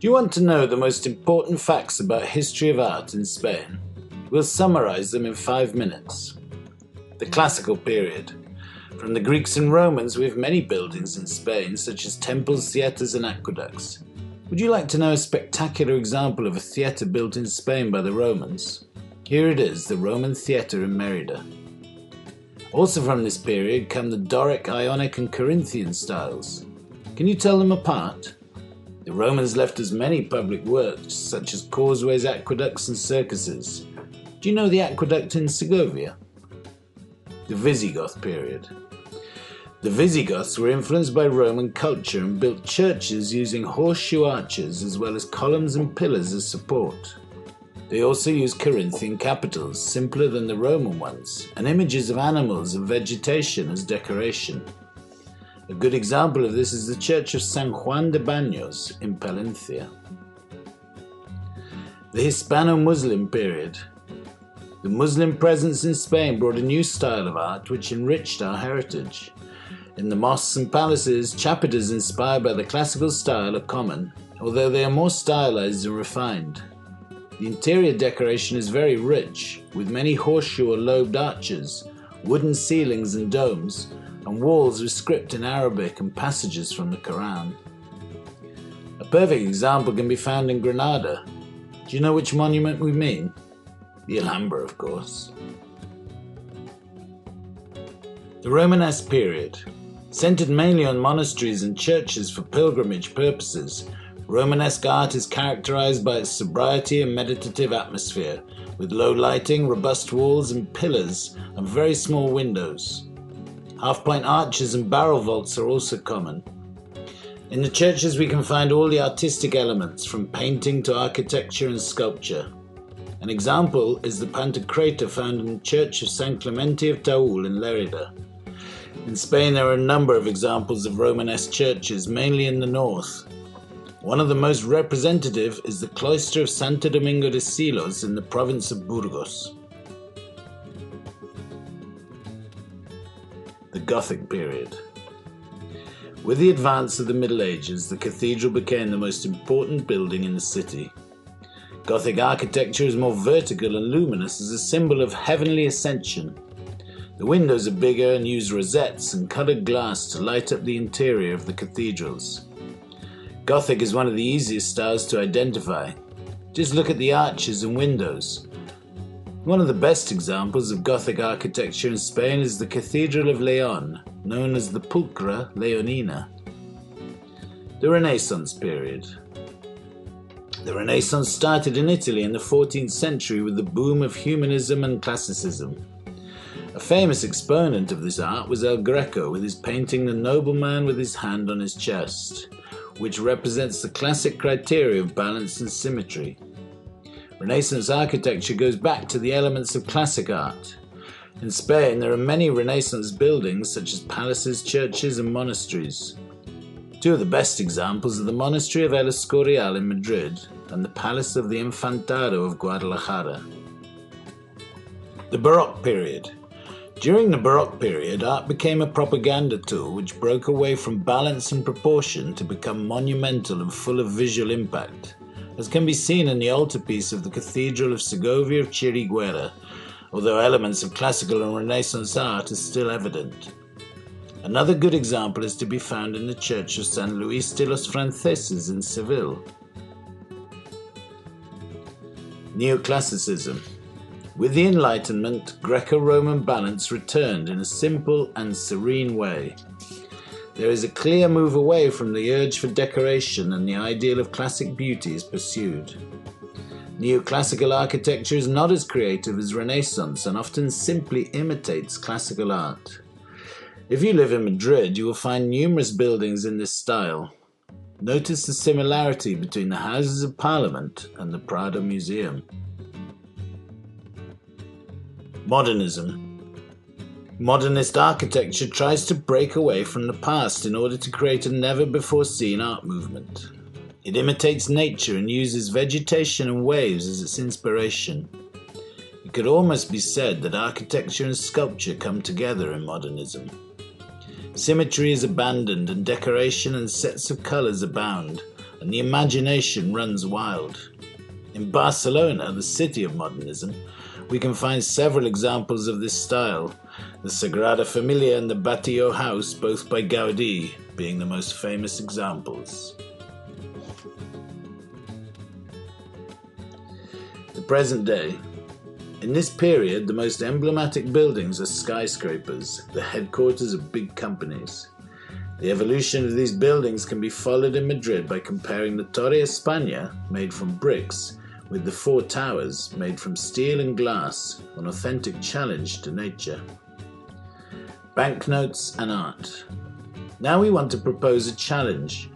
Do you want to know the most important facts about history of art in Spain? We'll summarize them in 5 minutes. The Classical period. From the Greeks and Romans, we have many buildings in Spain, such as temples, theatres and aqueducts. Would you like to know a spectacular example of a theatre built in Spain by the Romans? Here it is, the Roman theatre in Merida. Also from this period come the Doric, Ionic and Corinthian styles. Can you tell them apart? The Romans left us many public works, such as causeways, aqueducts and circuses. Do you know the aqueduct in Segovia? The Visigoth period. The Visigoths were influenced by Roman culture and built churches using horseshoe arches as well as columns and pillars as support. They also used Corinthian capitals, simpler than the Roman ones, and images of animals and vegetation as decoration. A good example of this is the church of San Juan de Baños in Palencia. The Hispanomuslim period. The Muslim presence in Spain brought a new style of art which enriched our heritage. In the mosques and palaces, chapiters inspired by the classical style are common, although they are more stylized and refined. The interior decoration is very rich, with many horseshoe or lobed arches, wooden ceilings and domes, and walls with script in Arabic and passages from the Quran. A perfect example can be found in Granada. Do you know which monument we mean? The Alhambra, of course. The Romanesque period. Centered mainly on monasteries and churches for pilgrimage purposes, Romanesque art is characterized by its sobriety and meditative atmosphere, with low lighting, robust walls and pillars, and very small windows. Half-point arches and barrel vaults are also common. In the churches we can find all the artistic elements, from painting to architecture and sculpture. An example is the Pantocrator found in the Church of San Clemente of Taul in Lerida. In Spain there are a number of examples of Romanesque churches, mainly in the north. One of the most representative is the cloister of Santo Domingo de Silos in the province of Burgos. The Gothic period. With the advance of the Middle Ages, the cathedral became the most important building in the city. Gothic architecture is more vertical and luminous as a symbol of heavenly ascension. The windows are bigger and use rosettes and coloured glass to light up the interior of the cathedrals. Gothic is one of the easiest styles to identify. Just look at the arches and windows. One of the best examples of Gothic architecture in Spain is the Cathedral of Leon, known as the Pulchra Leonina. The Renaissance period. The Renaissance started in Italy in the 14th century with the boom of humanism and classicism. A famous exponent of this art was El Greco with his painting The Nobleman with his hand on his chest, which represents the classic criteria of balance and symmetry. Renaissance architecture goes back to the elements of classic art. In Spain, there are many Renaissance buildings such as palaces, churches and monasteries. Two of the best examples are the monastery of El Escorial in Madrid and the palace of the Infantado of Guadalajara. The Baroque period. During the Baroque period, art became a propaganda tool which broke away from balance and proportion to become monumental and full of visual impact, as can be seen in the altarpiece of the Cathedral of Segovia of Chiriguera, although elements of classical and Renaissance art are still evident. Another good example is to be found in the Church of San Luis de los Franceses in Seville. Neoclassicism. With the Enlightenment, Greco-Roman balance returned in a simple and serene way. There is a clear move away from the urge for decoration, and the ideal of classic beauty is pursued. Neoclassical architecture is not as creative as Renaissance and often simply imitates classical art. If you live in Madrid, you will find numerous buildings in this style. Notice the similarity between the Houses of Parliament and the Prado Museum. Modernism. Modernist architecture tries to break away from the past in order to create a never-before-seen art movement. It imitates nature and uses vegetation and waves as its inspiration. It could almost be said that architecture and sculpture come together in modernism. Symmetry is abandoned and decoration and sets of colours abound, and the imagination runs wild. In Barcelona, the city of modernism, we can find several examples of this style, the Sagrada Familia and the Batlló house, both by Gaudí, being the most famous examples. The present day. In this period, the most emblematic buildings are skyscrapers, the headquarters of big companies. The evolution of these buildings can be followed in Madrid by comparing the Torre España, made from bricks, with the four towers, made from steel and glass, an authentic challenge to nature. Banknotes and art. Now we want to propose a challenge.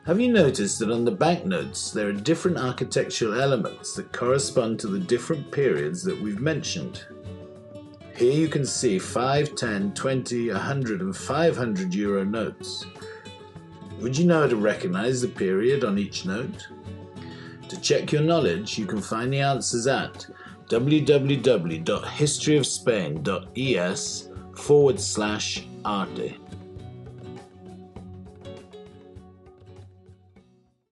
Have you noticed that on the banknotes there are different architectural elements that correspond to the different periods that we've mentioned? Here you can see 5, 10, 20, 100 and 500 euro notes. Would you know how to recognize the period on each note? To check your knowledge, you can find the answers at www.historyofspain.es/arte.